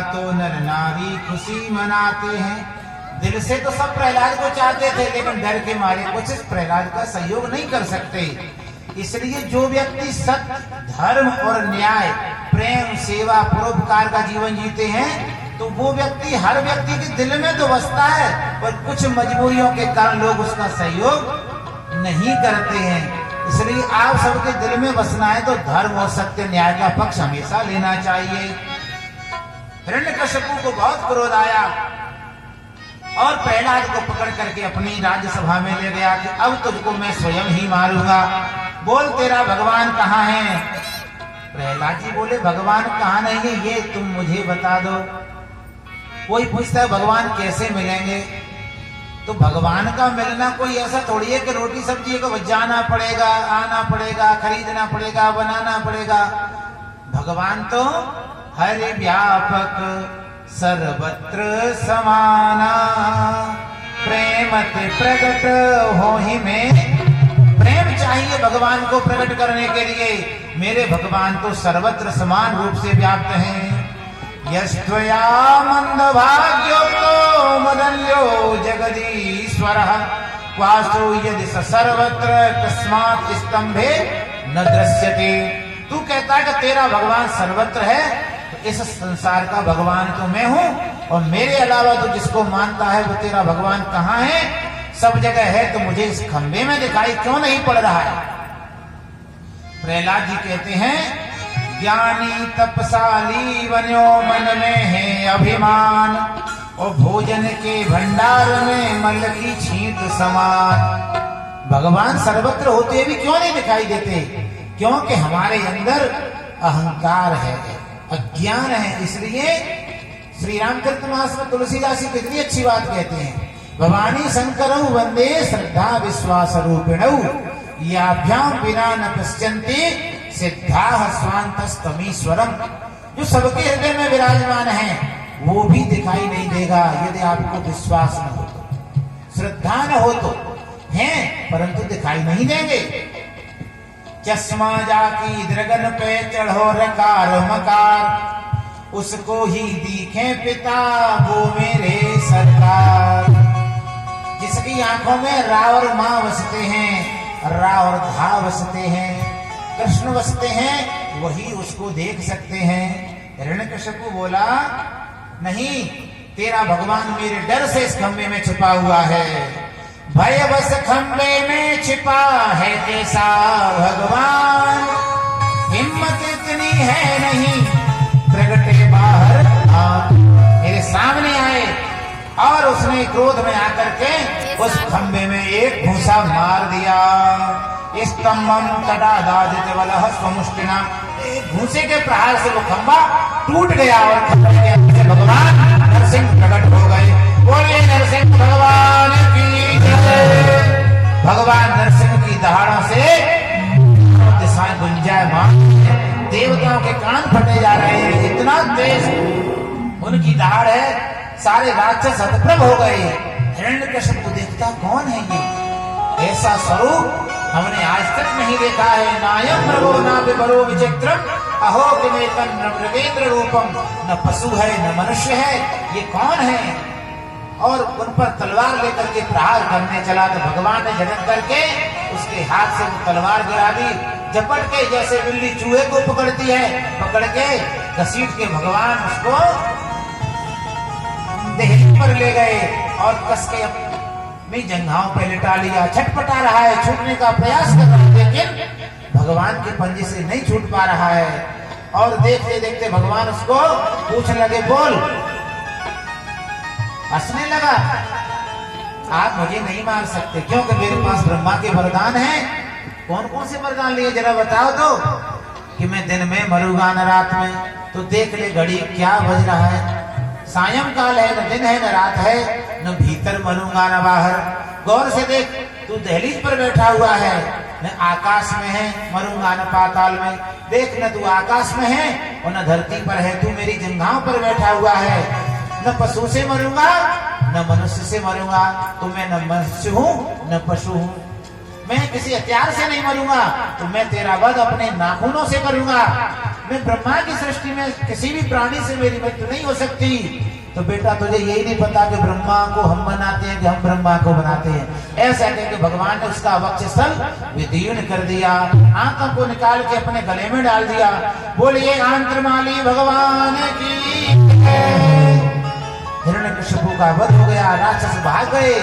तो नर नारी खुशी मनाते हैं। दिल से तो सब प्रहलाद को चाहते थे, लेकिन डर के मारे कुछ प्रहलाद का सहयोग नहीं कर सकते। इसलिए जो व्यक्ति सत्य, धर्म और न्याय, प्रेम, सेवा, परोपकार का जीवन जीते हैं, तो वो व्यक्ति हर व्यक्ति के दिल में तो बसता है, पर कुछ मजबूरियों के कारण लोग उसका सहयोग नहीं करते हैं। इसलिए आप सबके दिल में बसना है तो धर्म और सत्य न्याय का पक्ष हमेशा लेना चाहिए। हिरण्यकशिपु को बहुत क्रोध आया और प्रहलाद को पकड़ करके अपनी राज्यसभा में ले गया कि अब तुझको मैं स्वयं ही मारूंगा, बोल तेरा भगवान कहाँ है। प्रहलाद जी बोले भगवान कहाँ नहीं है, ये तुम मुझे बता दो। कोई पूछता है भगवान कैसे मिलेंगे, तो भगवान का मिलना कोई ऐसा थोड़ी है कि रोटी सब्जी को जाना पड़ेगा, आना पड़ेगा, खरीदना पड़ेगा, बनाना पड़ेगा। भगवान तो हर व्यापक सर्वत्र समाना, प्रेमत प्रकट हो ही में। प्रेम चाहिए भगवान को प्रकट करने के लिए। मेरे भगवान तो सर्वत्र समान रूप से व्याप्त हैं। यस्त्वया मंदभाग्योक्तो मदन्यो जगदीश्वरः, क्वासो यदि स सर्वत्र तस्मात् स्तंभे न दृश्यते। तू कहता है कि तेरा भगवान सर्वत्र है, तो इस संसार का भगवान तो मैं हूं, और मेरे अलावा तो जिसको मानता है वो तेरा भगवान कहाँ है। सब जगह है तो मुझे इस खंबे में दिखाई क्यों नहीं पड़ रहा है। प्रहलाद जी कहते हैं ज्ञानी तपसाली बन्यो मन में है अभिमान, और भोजन के भंडार में मल की छींट समान। भगवान सर्वत्र होते भी क्यों नहीं दिखाई देते, क्योंकि हमारे अंदर अहंकार है, अज्ञान है। इसलिए श्री रामकृष्ण मास में तुलसीदास जी कितनी अच्छी बात कहते हैं, भवानी शंकरौ वंदे श्रद्धा विश्वास रूपिणौ, याभ्याम विना न पश्यन्ति सिद्धाः स्वान्तस्तमीश्वरम्। जो सबके हृदय में विराजमान है वो भी दिखाई नहीं देगा यदि आपको विश्वास न हो तो, श्रद्धा न हो तो, हैं परंतु दिखाई नहीं देंगे। चश्मा जाकी दृगन पे चढ़ो रकार मकार, उसको ही दिखे पिता वो मेरे सरकार। जिसकी आंखों में रा और मां बसते हैं, रा और धा बसते हैं, कृष्ण बसते हैं, वही उसको देख सकते हैं। हिरण्यकशिपु बोला नहीं, तेरा भगवान मेरे डर से इस खंबे में छुपा हुआ है। भय बस खंबे में छिपा है कैसा भगवान, हिम्मत इतनी है नहीं प्रगटे बाहर आ। मेरे सामने आए और उसने क्रोध में आकर के उस खंबे में एक घूंसा मार दिया। स्तंभम तडादादित वलह स्वमुष्टिना, एक घूंसे के प्रहार से वो खंबा टूट गया और खंबे के अंदर भगवान नरसिंह प्रकट हो गए। बोले नरसिंह भगवान की जय। भगवान नरसिंह की दहाड़ों से दिशाएं गुंजायमान, देवताओं के कान फटे जा रहे हैं, इतना तेज उनकी दहाड़ है, सारे राक्षस हतप्रभ हो गए। हिरण्यकशिपु को देखता कौन है ये, ऐसा स्वरूप हमने आज तक नहीं देखा है। नायम मृगो ना विबरो विचित्रम, अहो किमेतम न मृगेंद्र रूपम, न पशु है न मनुष्य है, ये कौन है। और उन पर तलवार लेकर के प्रहार करने चला तो भगवान ने झटक करके उसके हाथ से वो तलवार गिरा दी। झपट के जैसे बिल्ली चूहे को पकड़ती है, पकड़ के घसीट के भगवान उसको देहली पर ले गए और कस के अपनी जंघाओं पे लिटा लिया। छटपटा रहा है, छूटने का प्रयास कर रहा है, लेकिन भगवान के पंजे से नहीं छूट पा रहा है। और देखते देखते भगवान उसको पूछने लगे, बोल। हंसने लगा, आप मुझे नहीं मार सकते क्योंकि मेरे पास ब्रह्मा के वरदान हैं। कौन कौन से वरदान लिए जरा बताओ तो, कि मैं दिन में मरूंगा न रात में। तो देख ले घड़ी क्या बज रहा है, सायंकाल है, न दिन है न रात है, न भीतर मरूंगा न बाहर। गौर से देख, तू दहलीज पर बैठा हुआ है, न आकाश में है, मरूंगा न पाताल में। देख, न तू आकाश में है और न धरती पर है, तू मेरी जंघाओं पर बैठा हुआ है। न पशु से मरूंगा न मनुष्य से मरूंगा, तो मैं न मनुष्य हूँ न पशु हूँ। मैं किसी हथियार से नहीं मरूंगा, तो मैं तेरा वध अपने नाखूनों से करूंगा। मैं ब्रह्मा की सृष्टि में किसी भी प्राणी से मेरी मृत्यु नहीं हो सकती। तो बेटा तुझे यही नहीं पता कि ब्रह्मा को हम बनाते हैं कि हम ब्रह्मा को बनाते हैं। ऐसा कह के भगवान ने उसका वक्षस्थल विदीर्ण कर दिया, आंखों को निकाल के अपने गले में डाल दिया। बोलिए आंत्रमाली भगवान की। हिरण्यकशिपु का वध हो गया, राक्षस भाग गए।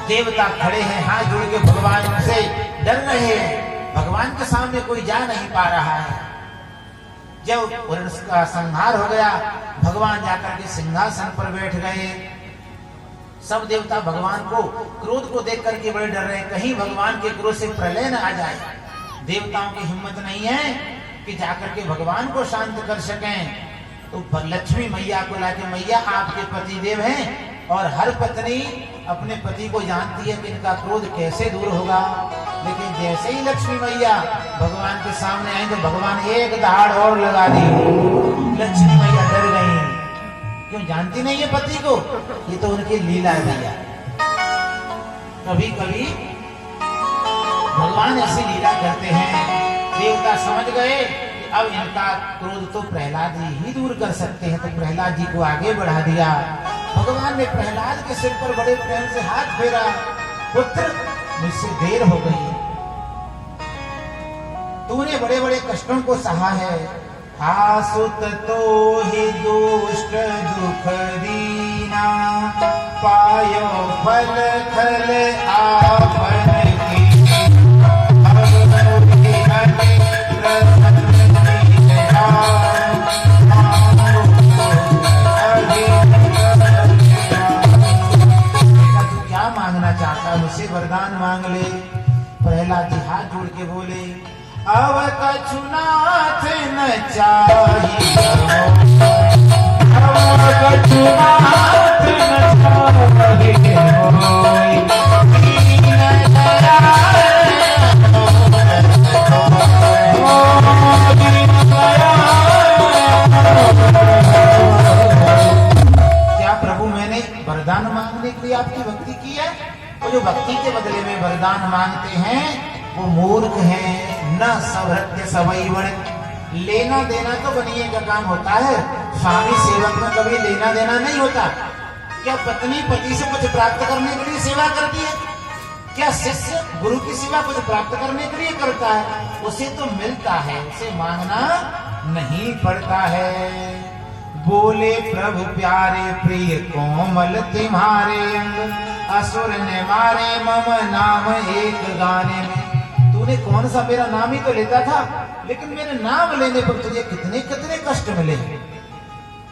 देवता खड़े हैं, हाथ जोड़ के भगवान से डर रहे हैं। भगवान के सामने कोई जा नहीं पा रहा है। जब उसका संहार हो गया, भगवान जाकर के सिंहासन पर बैठ गए। सब देवता भगवान को क्रोध को देख करके बड़े डर रहे हैं, कहीं भगवान के क्रोध से प्रलय न आ जाए। देवताओं की हिम्मत नहीं है कि जाकर के भगवान को शांत कर सकें। तो लक्ष्मी मैया को लाके, मैया आपके पति देव हैं और हर पत्नी अपने पति को जानती है कि इनका क्रोध कैसे दूर होगा। लेकिन जैसे ही लक्ष्मी मैया भगवान के सामने आई तो भगवान एक दहाड़ और लगा दी। लक्ष्मी मैया डर गई, क्यों जानती नहीं है पति को, ये तो उनकी लीला है भैया। कभी कभी भगवान ऐसी लीला करते हैं। देवता समझ गए कि अब इनका क्रोध तो प्रहलाद जी ही दूर कर सकते हैं, तो प्रहलाद जी को आगे बढ़ा दिया। भगवान ने प्रहलाद के सिर पर बड़े प्रेम से हाथ फेरा, पुत्र मुझसे देर हो गई, तूने बड़े बड़े कष्टों को सहा है। हासुत तो ही दुष्ट दुख दीना, पायो फल खल आपन की। क्या मांगना चाहता, मुझसे वरदान मांग ले। प्रहलाद जी हाथ जोड़ के बोले, अब कछुनाथ न चाहिए, अब कछुनाथ न चाहिए। क्या प्रभु मैंने वरदान मांगने के लिए आपकी भक्ति की है? वो जो भक्ति के बदले में वरदान मांगते हैं वो मूर्ख हैं। न सभृत्य सवई वण, लेना देना तो बनिए का काम होता है, स्वामी सेवक में कभी लेना देना नहीं होता। क्या पत्नी पति से कुछ प्राप्त करने के लिए सेवा करती है? क्या शिष्य गुरु की सेवा कुछ प्राप्त करने के लिए करता है? उसे तो मिलता है, उसे मांगना नहीं पड़ता है। बोले प्रभु प्यारे प्रिय कोमल तुम्हारे अंग, असुर ने मारे मम नाम एक गाने में। तूने कौन सा मेरा नाम ही तो लेता था, लेकिन मेरे नाम लेने पर तुझे कितने कितने कष्ट मिले।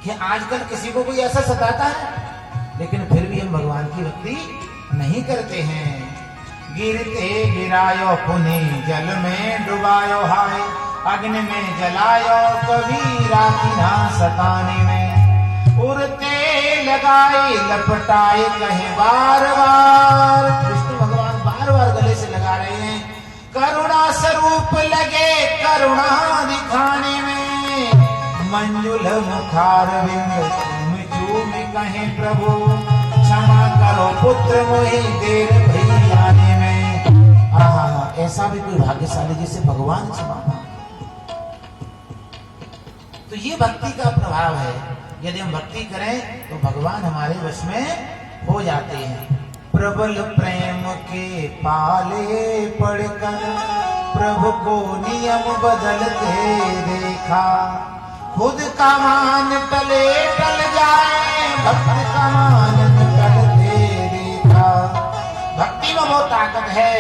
क्या आजकल किसी को कोई ऐसा सताता है? लेकिन फिर भी हम भगवान की भक्ति नहीं करते हैं। गिरते गिरायो पुनि जल में डुबायो हाय, अग्नि में जलायो कभी राखी ना सताने में। उड़ते लगाए लपटाए कहे बार बार, विष्णु भगवान बार बार गले से लगा रहे हैं। करुणा स्वरूप लगे करुणा दिखाने में, मंजुल मुखार विंद चूम चूम कहे प्रभु, क्षमा करो पुत्र मोहि देर भई आने में। आहा, ऐसा भी कोई भाग्यशाली जिसे भगवान से मांगा। तो ये भक्ति का प्रभाव है। यदि हम भक्ति करें तो भगवान हमारे वश में हो जाते हैं। प्रबल प्रेम के पाले पड़कर प्रभु को नियम बदलते देखा, खुद का मान टले टल जाए भक्त का मान टलते देखा। भक्ति में बहुत ताकत है।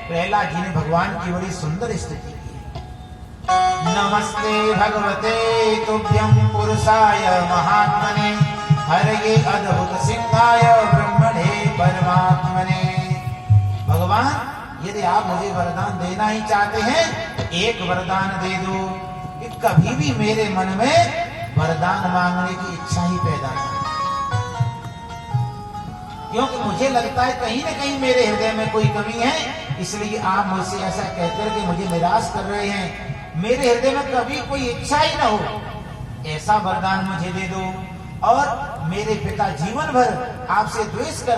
प्रहलाद जी ने भगवान की बड़ी सुंदर स्तुति की। नमस्ते भगवते तुभ्यं पुरुषाय महात्मने, हरये अद्भुत सिंहाय ब्रह्मणे परमात्मने। भगवान यदि आप मुझे वरदान देना ही चाहते हैं तो एक वरदान दे दो कि कभी भी मेरे मन में वरदान मांगने की इच्छा ही पैदा न हो। क्योंकि मुझे लगता है कहीं ना कहीं मेरे हृदय में कोई कमी है, इसलिए आप मुझसे ऐसा कहकर के मुझे निराश कर रहे हैं। मेरे हृदय में कभी कोई इच्छा ही ना हो, ऐसा वरदान मुझे दे दो। और मेरे पिता जीवन भर आपसे द्वेष कर